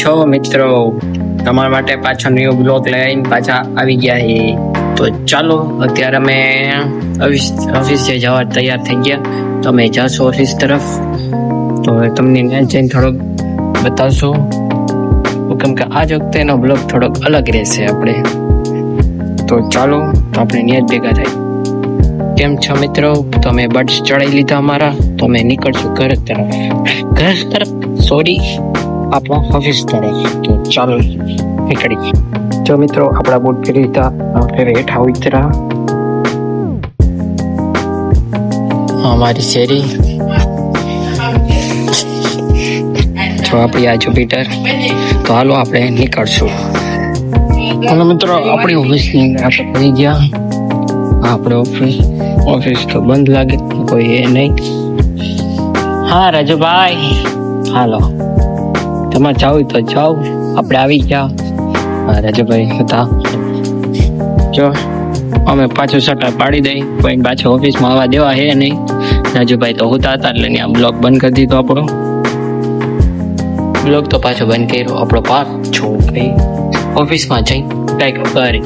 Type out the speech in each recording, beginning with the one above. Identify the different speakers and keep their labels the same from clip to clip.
Speaker 1: છો મિત્રો? તમારા માટે પાછો ન્યૂ બ્લોગ લઈને પાછા આવી ગયા છે. તો ચાલો અત્યારે અમે ઓફિસે જવા તૈયાર થઈ ગયા. તો અમે જાશું ઓફિસ તરફ. તો તમને ત્યાં જઈને થોડોક બતાવશું, કેમ કે આજ વખતેનો બ્લોગ થોડોક અલગ રહેશે આપણે. તો ચાલો આપણે ત્યાં જ ભેગા થાય. કેમ છો મિત્રો? તો અમે બર્ડ્સ ચડાવી લીધા અમારા. તો અમે નીકળશું ઘર તરફ સોરી આપણા ઓફિસ તરફ. તો ચાલો નીકળી. જો મિત્રો આપણા બૂટ પહેરી લીધા, આપણે હેઠા ઉતર્યા. અમારી શેરી જો આપણી આ જુપિટર. તો હાલો આપણે નીકળશું. હાલો મિત્રો આપણી ઓફિસની આપણે પડી ગયા. આપણે ઓફિસ તો બંધ લાગે, કોઈ એ નહીં. હા રાજુભાઈ, હાલો તમારે જાવ તો જાઓ, આપણે આવી ગયા. હા રાજુભાઈ હતા. જો અમે પાછું શટર પાડી દઈ, કોઈ પાછું ઓફિસમાં આવવા દેવા હે નહીં. રાજુભાઈ તો હોતા હતા એટલે આ બ્લોક બંધ કરી દીધો આપણો. બ્લોક તો પાછો બંધ કર્યો આપણો. પાછો કંઈ ઓફિસમાં જઈ કંઈક કરી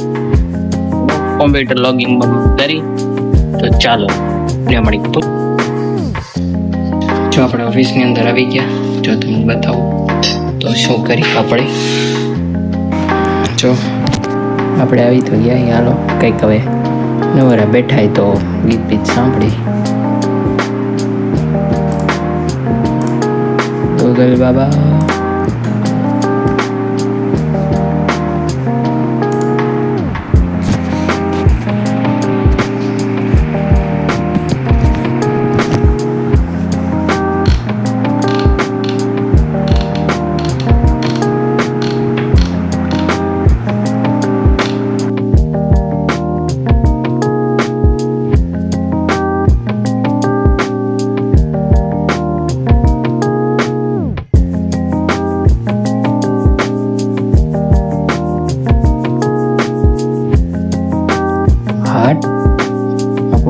Speaker 1: કોમ્પ્યુટર લોગિન કરી. તો ચાલો મળી. જો આપણે ઓફિસની અંદર આવી ગયા. જો તમને બતાવું તો શું કરી આપણે. જો આપણે આવી તો ગયા. હાલો કંઈક હવે નવરા બેઠા તો ગીત બીત સાંભળી. ગોગલ બાબા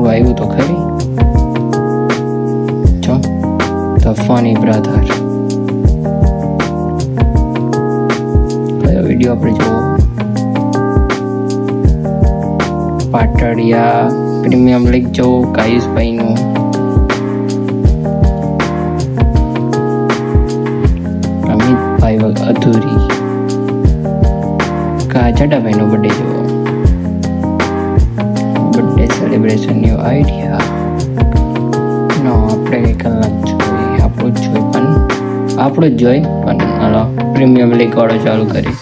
Speaker 1: આવ્યું તો ખરી. જો ધ ફની બ્રધર. કયો વિડીયો આપણે જોવો? પાટડિયા પ્રીમિયમ લીગ જોવો કાયુષભાઈનું. અમિતભાઈ અધૂરી. જટાભાઈનો બર્થડે જોવો. Celebration new idea. નો આપણે કંઈક અલગ જોઈએ. આપણું જ જોઈ પણ હાલો પ્રીમિયમ લીગ વાળો ચાલુ કરી.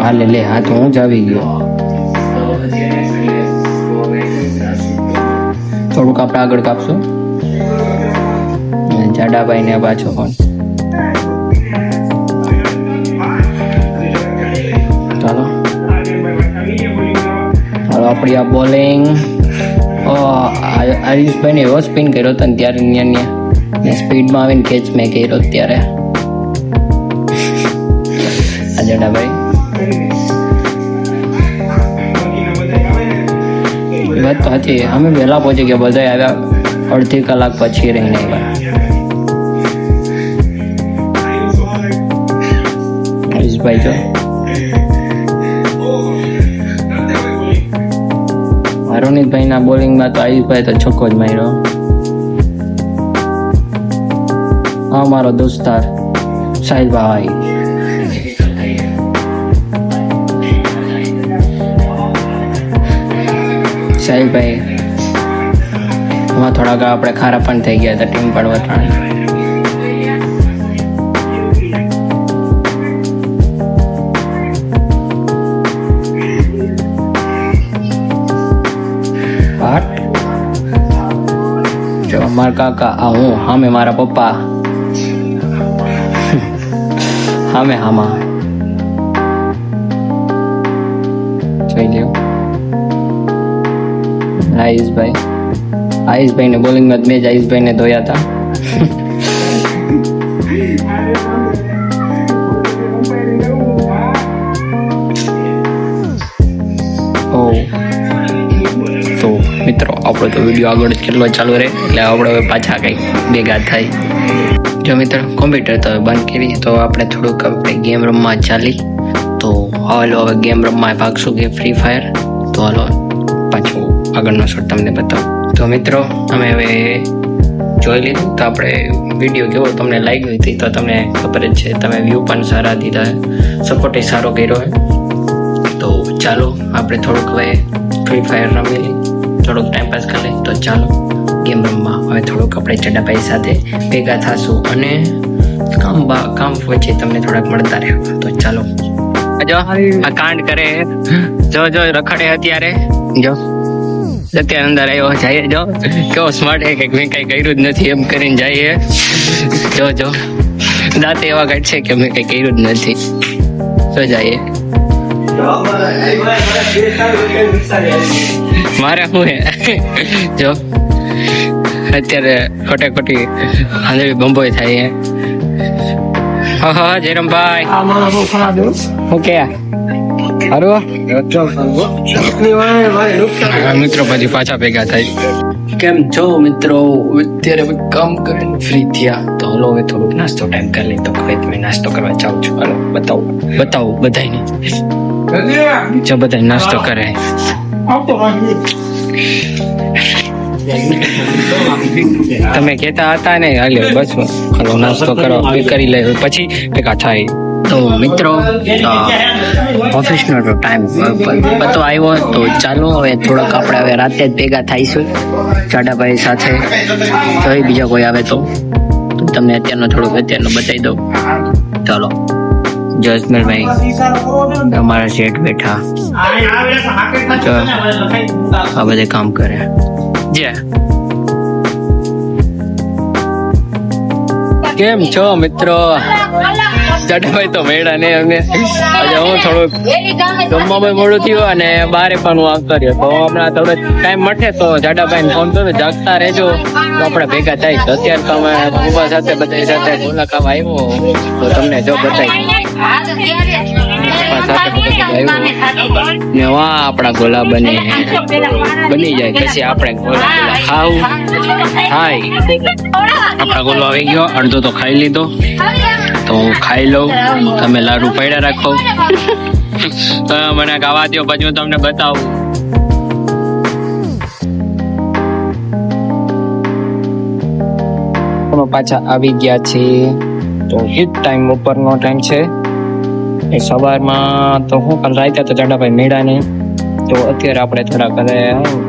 Speaker 1: હાલે લે, હા તો હું જ આવી ગયો. થોડુંક આપણે આગળ કાપશું. જાડાભાઈ ને પાછો ફોન. ચાલો આપણી આ બોલિંગ. આયુષભાઈ ને એવો સ્પિન કર્યો હતો ને ત્યારે ને સ્પીડમાં આવીને કેચ મેં કર્યો ત્યારે. આ જાડાભાઈ વાત તો હતી. અમે વહેલા પહોંચી ગયા. બધા આવ્યા અડધી કલાક પછી રહીને આવ્યા. આયુષભાઈ જો રોનિતભાઈના બોલિંગમાં તો આયુષભાઈ તો છક્કો જ માર્યો. હા મારો દોસ્તાર સાહિલભાઈ. સાહિલભાઈ એમાં થોડાક આપણે ખારા પણ થઈ ગયા હતા ટીમ પણ વટાણી. જો મારા કાકા આ હું હામે મારા પપ્પા હામે હામા જોઈ લ્યો. આયુષભાઈ ને બોલિંગમાં મેં જ આયુષભાઈ ને ધોયા હતા. મિત્રો આપણો તો વિડીયો આગળ કેટલો ચાલુ રહે એટલે આપણે હવે પાછા કંઈક ભેગા થાય. જો મિત્રો કોમ્પ્યુટર તો બંધ કરી તો આપણે થોડુંક આપણે ગેમ રમવા ચાલી. તો હાલો હવે ગેમ રમવા ભાગશું કે ફ્રી ફાયર. તો હાલો પાછું આગળનો શોટ તમને બતાવું. તો મિત્રો અમે હવે જોઈ લીધું. તો આપણે વિડીયો કેવો તમને લાગ્યો હતી તો તમને ખબર જ છે, તમે વ્યૂ પણ સારા દીધા, સપોર્ટ એ સારો કર્યો હોય. તો ચાલો આપણે થોડુંક હવે ફ્રી ફાયર રમી લઈએ, થોડુંક ટાઈમ પાસ કરી લઈએ. તો ચાલો ગેમ રમવા હવે થોડુંક આપણે ચડાભાઈ સાથે ભેગા થશું અને કામ વચ્ચે તમને થોડાક મળતા રહે. તો ચાલો જો આ કાંડ કરે, જો રખડે અત્યારે, જો અત્યારે અંદર આવ્યો જાય, જો કેવો સ્માર્ટ હે કે મેં કઈ કર્યું જ નથી એમ કરીને જાય. જો દાંત એવા કાઢશે કે મેં કઈ કર્યું જ નથી. તો જાય મારે શું હે, જો અત્યારે ખોટી આંધળી બંબોય થાય. હા જયરામભાઈ ઓકે મિત્રો પછી પાછા ભેગા થાય. કેમ છો મિત્રો? અત્યારે કામ કરીને ફ્રી થયા તો હલો હવે થોડુંક નાસ્તો ટાઈમ કરી લઈ. તો હવે તમે નાસ્તો કરવા જાઉં છું. હાલો બતાવું બધાને, જો બધા નાસ્તો કરે. તમે કહેતા હતા ને હાલ્યો બસ હાલો નાસ્તો કરો કરી લે પછી ભેગા થાય. તો મિત્રો ઓફિસનો તો ટાઈમ પતો આવ્યો. તો ચાલો હવે થોડોક આપણે હવે રાતે જ ભેગા થઈશું ચાડાભાઈ સાથે. તો બીજા કોઈ આવે તો તમને અત્યારનું બતાવી દઉં. ચાલો જસમેલભાઈ અમારા શેઠ બેઠા આ બધે કામ કરે. કેમ છો મિત્રો? ચાડાભાઈ તો મેળા ને અમે આજે હું થોડુંક જમવામાં મોડું થયું અને બારે પણ હું આવતો રહ્યો. તો હમણાં થોડો ટાઈમ મળે તો ચાડાભાઈ ફોન કરો, જાગતા રહેજો તો આપણે ભેગા થાય. તો અત્યારે તો અમે ઉભા સાથે બધા સાથે ગોલા ખાવા આવ્યો તો તમને જો બતાવી ને વા આપણા ગોલા બની જાય પછી આપણે ગોલા ખાવું થાય. આપણા ગોલો આવી ગયો, અડધો તો ખાઈ લીધો. તો હું ખાઈ લઉં, તમે લાડુ પડ્યા રાખો. મને ખાવા દો પછી હું તમને બતાવું. પાછા આવી ગયા છે. તો એ ટાઈમ ઉપરનો ટાઈમ છે. એ સવારમાં તો હું કાલ રાતે તો ચાડાભાઈ મેળા નહીં. તો અત્યારે આપણે થોડાક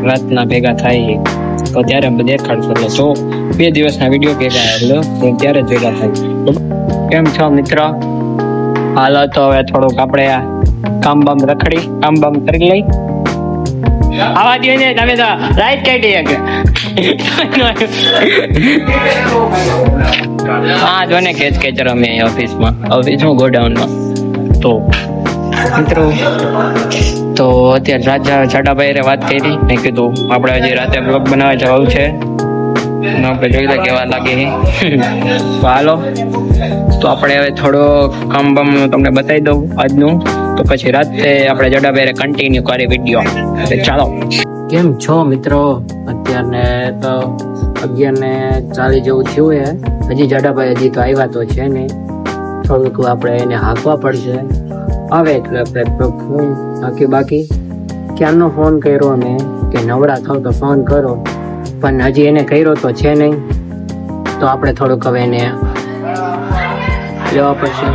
Speaker 1: રાતના ભેગા થાય તો ત્યારે દેખાડશું. એટલે 2 દિવસના વિડીયો ભેગા એટલે ત્યારે જ ભેગા થાય. કેમ છો મિત્રો? હાલો તો હવે થોડુંક આપણે કામ બામ કરી લઈ. આવા દે ને તમે તો રાઈટ કાઢી કે હા જો ને કેચ રમે ઓફિસમાં ગોડાઉનમાં. તો મિત્રો તો અત્યારે રાજા ચાડાભાઈ વાત કરી ને કીધું આપણે હજી રાતે બ્લોગ બનાવવા જવું છે. આપણે જોઈ લે કેવા લાગે. તો હાલો તો આપણે હવે થોડો કામ તમને બતાવી દઉં આજનું. તો પછી રાતે આપણે જડાભાઈ કન્ટિન્યુ કરી વિડીયો. ચાલો કેમ છો મિત્રો? અત્યારને તો 11:40 જેવું થયું હે. હજી જડાભાઈ હજી તો આવ્યા તો છે ને, થોડુંક આપણે એને હાંકવા પડશે. આવે એટલે આપણે બાકી ક્યારનો ફોન કર્યો અમે કે નવરા થાવ તો ફોન કરો, પણ હજી એને કર્યો તો છે નહીં. તો આપણે થોડુંક હવે એને લેવા પડશે.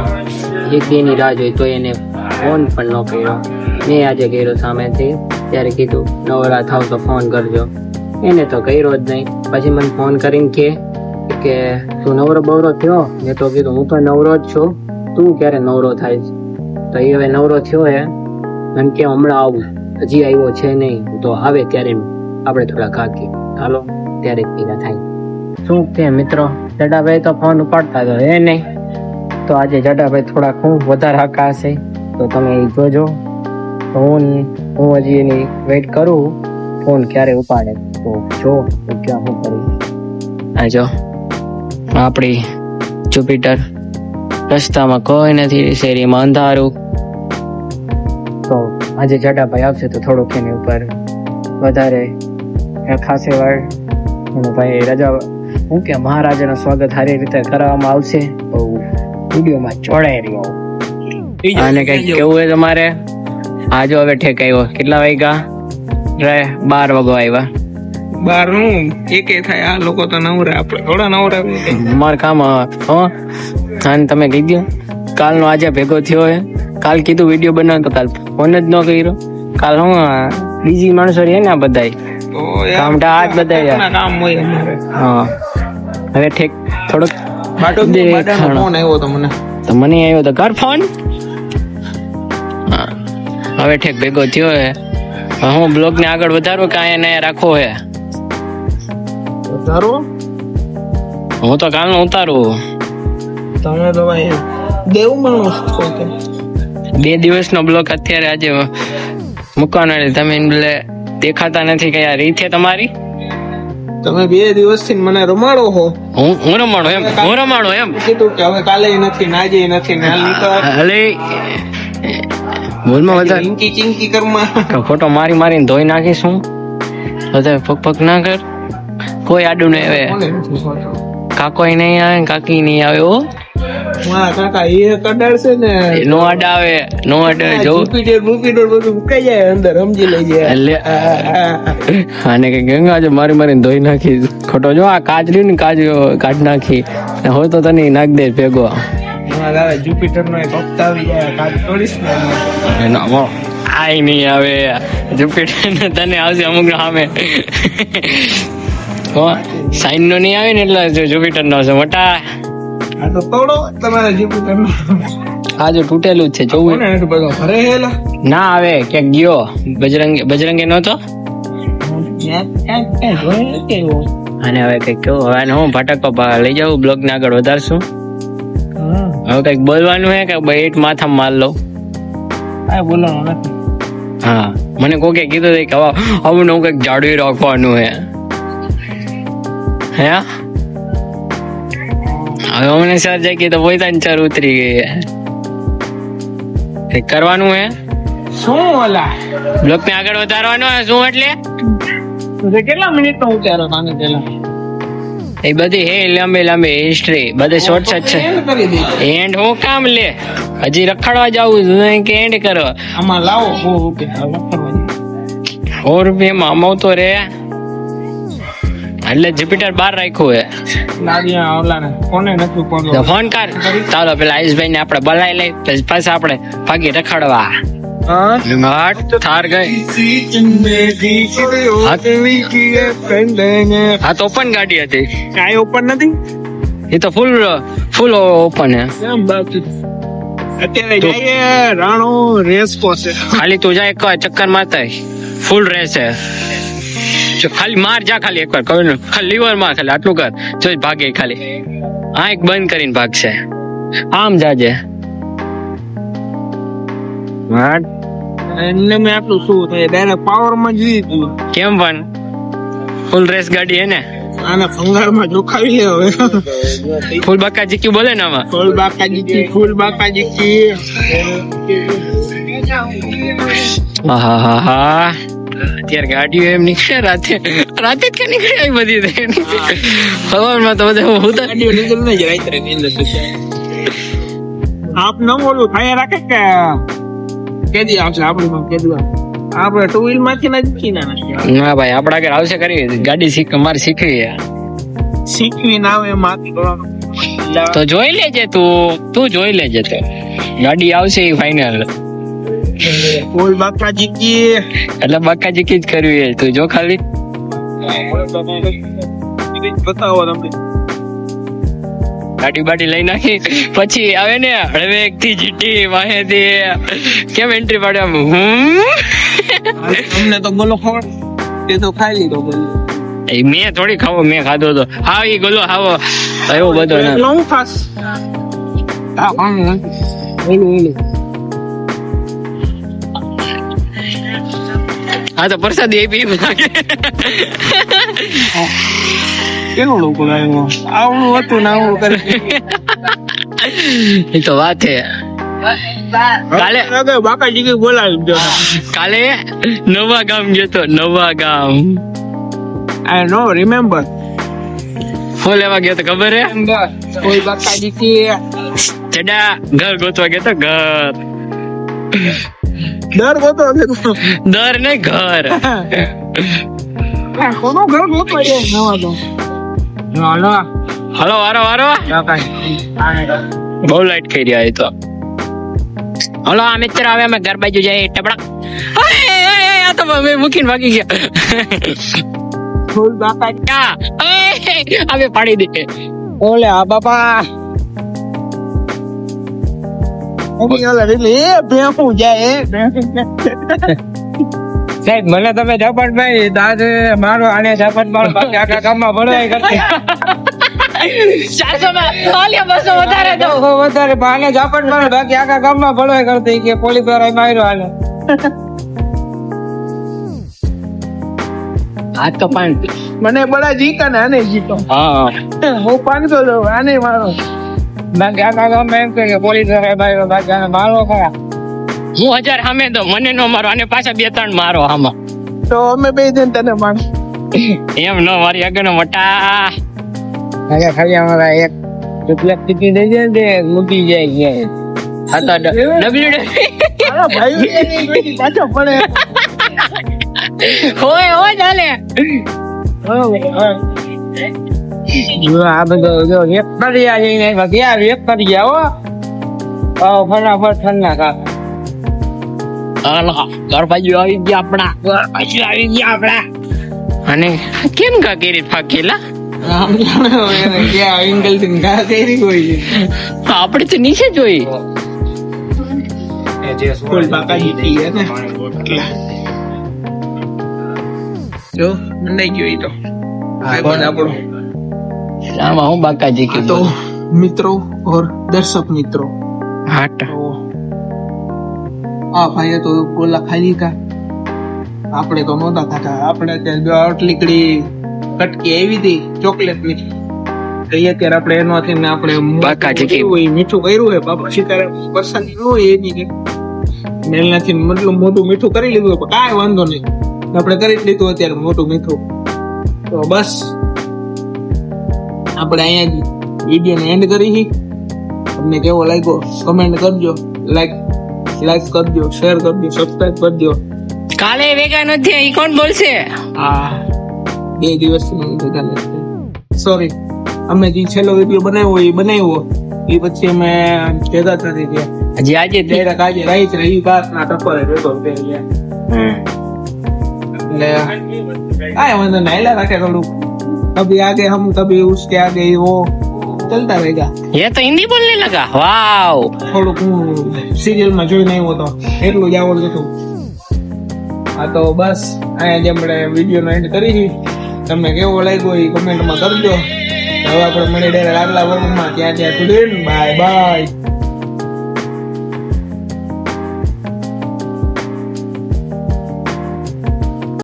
Speaker 1: એક દીની રાહ જોઈ તો એને ફોન પણ ન કર્યો. મેં આજે કર્યો સામેથી, ત્યારે કીધું નવરા થાવ તો ફોન કરજો. એને તો કર્યો જ નહીં. પછી મને ફોન કરીને કે તું નવરો બવરો થયો? મેં તો કીધું હું તો નવરો જ છું, તું ક્યારે નવરો થાય? તો એ હવે નવરો થયો હે અને કે હમણાં આવું, હજી આવ્યો છે નહીં. તો આવે ત્યારે આપણે થોડા કાકી હાલો ત્યારે ભેગા થાય. શું કે મિત્રો? જડાભાઈ તો ફોન ઉપાડતા તો એ નહીં. તો આજે જડાભાઈ થોડાક વધારે હાકા હશે તો તમે એ જોજો. તો હું હજી એની વેઇટ કરું ફોન ક્યારે ઉપાડે. તો જો ક્યાં હું કરું. આ જો આપણી જુપિટર, રસ્તામાં કોઈ નથી, શેરીમાં અંધારું. તો આજે જડાભાઈ આવશે તો થોડુંક એની ઉપર વધારે ખાસ એવા અને ભાઈ રજા હું કે મહારાજાનું સ્વાગત સારી રીતે કરવામાં આવશે તો વિડીયોમાં જોડાઈ રહ્યો. અને કઈ કેવું હોય તમારે? આજો હવે ઠેક આવ્યો. કેટલા વાગ્યા? 12 વાગવા આવ્યા.
Speaker 2: 12 નું એક થાય. આ લોકો તો નવરા, આપણે થોડા નવરા.
Speaker 1: માર કામ અને તમે કહી દો કાલનો આજે ભેગો થયો હે. કાલ કીધું વિડીયો બનાવ તો કાલ ફોન જ ન કર્યો. કાલ હું બીજી માણસો રહે ને બધાય કામ આજ બધા
Speaker 2: કામ હોય અમારે.
Speaker 1: હા હવે ઠેક થોડોક
Speaker 2: ફોન આવ્યો તો મને
Speaker 1: આવ્યો તો કર ફોન. હવે ઠેક ભેગો થયો હે. હું બ્લોગ ને આગળ વધારો કે અહીંયા રાખવો હે?
Speaker 2: વધારો.
Speaker 1: હું તો કાલનો ઉતારું.
Speaker 2: તમે તો ભાઈ દેવ માણસ છો કે
Speaker 1: 2 દિવસનો બ્લોગ અત્યારે આજે મૂકવાનો. તમે એટલે દેખાતા નથી કે યાર રીત છે તમારી.
Speaker 2: તમે 2 દિવસથી મને રમાડો હો.
Speaker 1: હું રમાડો એમ
Speaker 2: કીધું કે હવે કાલે નથી ને આજે નથી ને હાલ નીકળ.
Speaker 1: અલે બોલમાં વધારે
Speaker 2: ચિંકી ચિંકી કરમાં
Speaker 1: ફોટો મારીને ધોઈ નાખીશું. બધા પગ ના કર. કોઈ આડું નહીં આવે. કાકો નહીં આવે કાકી નહીં આવે. હો
Speaker 2: મારા કાકા એ કડાડશે ને
Speaker 1: નો આડા આવે જો
Speaker 2: જુપિટર બધું મુકાઈ જાય અંદર સમજી લઈ જાય.
Speaker 1: આને કે ગંગા જો મારીને ધોઈ નાખી. ખોટો જો આ કાચ રહ્યું ને કાચ કાઢ નાખી હોય તો તને નાખ દે ભેગો.
Speaker 2: જુપિટર નો એક હપ્તા આવી જાય કાચ તોડીશ ને
Speaker 1: આય નહીં આવે. જુપિટર તને આવશે અમુક સામે. સાઈન નો નહીં આવે ને એટલે જુપિટર નો આવશે મોટા.
Speaker 2: આ તો તોડો તમારા જુપિટર નો.
Speaker 1: આ જો તૂટેલું જ છે જોવું
Speaker 2: ઘરે હેલા
Speaker 1: ના આવે ક્યાંક ગયો. બજરંગે નતો. અને હવે કઈક કેવું હવે હું ભટકો લઈ જાઉં બ્લોગ ને આગળ વધારશું. હવે કઈક બોલવાનું હે કે ભાઈ એટ માથા માર લો.
Speaker 2: બોલવાનું નથી.
Speaker 1: હા મને કોકે કીધું કે હવે હું કઈક જાળવી રાખવાનું હે. હે હવે અમને સર જાય કે તો પોતાની ચર ઉતરી ગઈ. કઈક કરવાનું હે.
Speaker 2: શું ઓલા
Speaker 1: બ્લોગ ને આગળ વધારવાનો હે. શું એટલે
Speaker 2: કેટલા મિનિટ નો ઉતારો તાને પેલા
Speaker 1: એ બધી હે લાંબી હિસ્ટ્રી બધી શોર્ટ જ છે. એન્ડ હું કામ લે હજી રખડવા જાવું કે એન્ડ કરો.
Speaker 2: આમાં લાવો
Speaker 1: ₹100 અમાવતો રે એટલે જુપિટર બહાર રાખ્યું હે. ફોન કર. ચાલો પેલા આયુષભાઈ ને આપડે બોલાવી લઈ પછી આપણે ભાગી રખડવા. થાર ગઈ. હા તો ઓપન ગાડી હતી.
Speaker 2: કાંઈ ઓપન નથી.
Speaker 1: એ તો ફૂલ ઓપન હે.
Speaker 2: અત્યારે જઈએ રાણો રેસ કોસે.
Speaker 1: ખાલી તું જા એક ચક્કર મારતા ફૂલ રેસ હે. ખાલી માર જા ખાલી એકવાર કહ્યું ખાલી લીવર માં ખાલી આટલું કર જો ભાગે ખાલી. હા એક બંધ કરીને ભાગશે. આમ જાજે.
Speaker 2: એટલે મેં આટલું શું થાય ડાયરેક્ટ પાવર માં જોઈ તું.
Speaker 1: કેમ પણ ફૂલ રેસ ગાડી હે ને.
Speaker 2: આને ફંગાર માં જોખાવી લે હવે.
Speaker 1: ફૂલ બાકાજી ક્યું બોલે ને આમાં.
Speaker 2: ફૂલ બાકાજી કી.
Speaker 1: હા અત્યારે ગાડીઓ એમ નીકળે રાતે કે નીકળે આવી બધી સવારમાં તો બધા હું
Speaker 2: ગાડીઓ નીકળ ને જ રાત્રે ની અંદર આપ ન બોલું થાય રાખે કે કેદી આવશે આપણી કેદી આપણે 2 વ્હીલ માંથી નથી
Speaker 1: ના ભાઈ આપડા આગળ આવશે કરી ગાડી મારે શીખવી
Speaker 2: ના આવે માથી
Speaker 1: તો જોઈ લેજે તું જોઈ લેજે તો ગાડી આવશે ફાઈનલ.
Speaker 2: ફૂલ બાકાજી કી
Speaker 1: એટલે બાકાજી કી જ કરવી તું જો ખાલી
Speaker 2: બતાવો તમને
Speaker 1: ગાડી બાડી લઈ નાખી પછી આવે ને હળવેક થી જીટી વાહેથી કેમ એન્ટ્રી પાડ્યા.
Speaker 2: અમને તો ગોલો ખવડ તે તો ખાઈ લીધો
Speaker 1: મેં થોડી ખાવો મેં ખાધો તો હા એ ગોલો ખાવો એવો બધો
Speaker 2: લોંગ ફાસ
Speaker 1: હા તો પ્રસાદી આપી
Speaker 2: કેવું લોકો આવડું હતું ને આવડું કરે
Speaker 1: એ તો વાત છે. કાલે
Speaker 2: બાકાજી બોલાવી
Speaker 1: કાલે નવા ગામ ગયો તો નવા ગામ
Speaker 2: I no remember.
Speaker 1: હું લેવા ગયો તો ખબર હે
Speaker 2: કોઈ બાકાજી થી
Speaker 1: ચડા ઘર ગોતવા ગયો તો ઘર
Speaker 2: ડર ગોતો છે
Speaker 1: દર ને ઘર
Speaker 2: કોનો ઘર ગોતો છે નવા તો હાલો
Speaker 1: હલો વારો વારો બહુ લાઈટ ખાઈ રહ્યા એ તો હલો આ મિત્ર હવે અમે ઘર બાજુ જઈએ ટપડા આ તો મેં મૂકીને ભાગી ગયા
Speaker 2: ફૂલ બાકાજી
Speaker 1: હવે પાડી દે
Speaker 2: ઓલે આ બાપા
Speaker 3: સાહેબ મને તમે ઝાપટ ભાઈ દાદ મારો આને ઝાપટ મારો બાકી આખા ગામમાં ભળવાય કરતી
Speaker 1: 400 માં 200 વધારે દો
Speaker 3: વધારે આને ઝાપટ મારો બાકી આખા ગામમાં ભળવાય કરતી કે પોલીસ દ્વારા માર્યો આને
Speaker 1: આ તો પણ
Speaker 2: મને બડા જીતા ને આને જીતો
Speaker 1: હા
Speaker 2: હું 500 દઉં આને મારો
Speaker 3: બાકી આખા ગામમાં એમ કે પોલીસ દ્વારા માર્યો બાકી આને મારો ખરા
Speaker 1: હું 1000 સામે દો મને નો મારો અને પાછા 2-3 મારો આમાં
Speaker 2: તો અમે બે જણ તને માર
Speaker 1: એમ નો મારી આગળ મોટા
Speaker 3: અરે ખાલી અમારા એક રૂપિયા ટીકી દઈ દે ને મૂકી જાય ગયા
Speaker 1: આ તો ડબલ્યુ
Speaker 2: મારા ભાઈ એની બેટી પાછો પડે
Speaker 1: હોય હોય ચાલે
Speaker 3: જો આ બધો જો એક કર્યા જઈને ગયા એક કર્યા હો ફટાફટ ઠંડા ખા
Speaker 1: હાલો ઘર બાજુ આવી ગયા આપણા ઘર બાજુ આવી ગયા આપણા અને કેમ કા કેરી ફાકેલા
Speaker 2: એંગલ થી ઘા કરી કોઈ
Speaker 1: આપણે તો નીચે જોઈ
Speaker 2: ફૂલ બાકાજી થી હે ને જો મંડાઈ ગયો ઈ તો આપણો
Speaker 1: આમાં હું બાકાજી
Speaker 2: આ તો મિત્રો और दर्शक मित्रों
Speaker 1: હાટ
Speaker 2: આ ભાઈએ તો ગોલા ખાલી કા આપણે તો નહોતા ખાતા આપણે ત્યાં અટલીકડી કટકી આવી હતી ચોકલેટ ની કહીએ ત્યારે આપણે એનો થી ને આપણે
Speaker 1: બાકાજી કે
Speaker 2: મીઠું કર્યું હોય બાપા શિકારે પસંદ ન હોય એની કે મેલ નથી મતલબ મોટું મીઠું કરી લીધું પણ કાંઈ વાંધો નહીં આપણે કરી જ લીધું અત્યારે મોટું મીઠું તો બસ આપણે અહીંયા વિડીયો ને એન્ડ કરી તમને કેવો લાગ્યો કમેન્ટ કરજો લાઈક કરજો શેર કરજો સબસ્ક્રાઇબ કરજો
Speaker 1: કાલે વેગા નથી ઈ કોણ બોલશે
Speaker 2: આ 2 દિવસ સોરી અમે જે છેલ્લો વિડીયો બનાવ્યો એ પછી અમે ભેગા નથી ગયા
Speaker 1: હજી આજે
Speaker 2: ડાયરેક્ટ આજે રાઈત રહી બાર ના ટપરે ભેગો થઈ ગયા એટલે કાંઈ વાંધો નહીં હાલ્યા રાખે થોડું કભી આગે હમ કભી ઉસકે આગે वो चलता रहेगा
Speaker 1: ये तो हिंदी बोलने लगा वाव
Speaker 2: થોડુંક હું સિરિયલમાં જોઈને આવ્યો તો એટલું જ આવડતું હતું હા તો બસ અહીંયા જે આપણે વિડીયોનો એન્ડ કરી તમને કેવો લાગ્યો એ કમેન્ટમાં કરજો હવે આપણે મળી ડાયરેક્ટ આગલા વર્ગમાં ત્યાં સુધી બાય બાય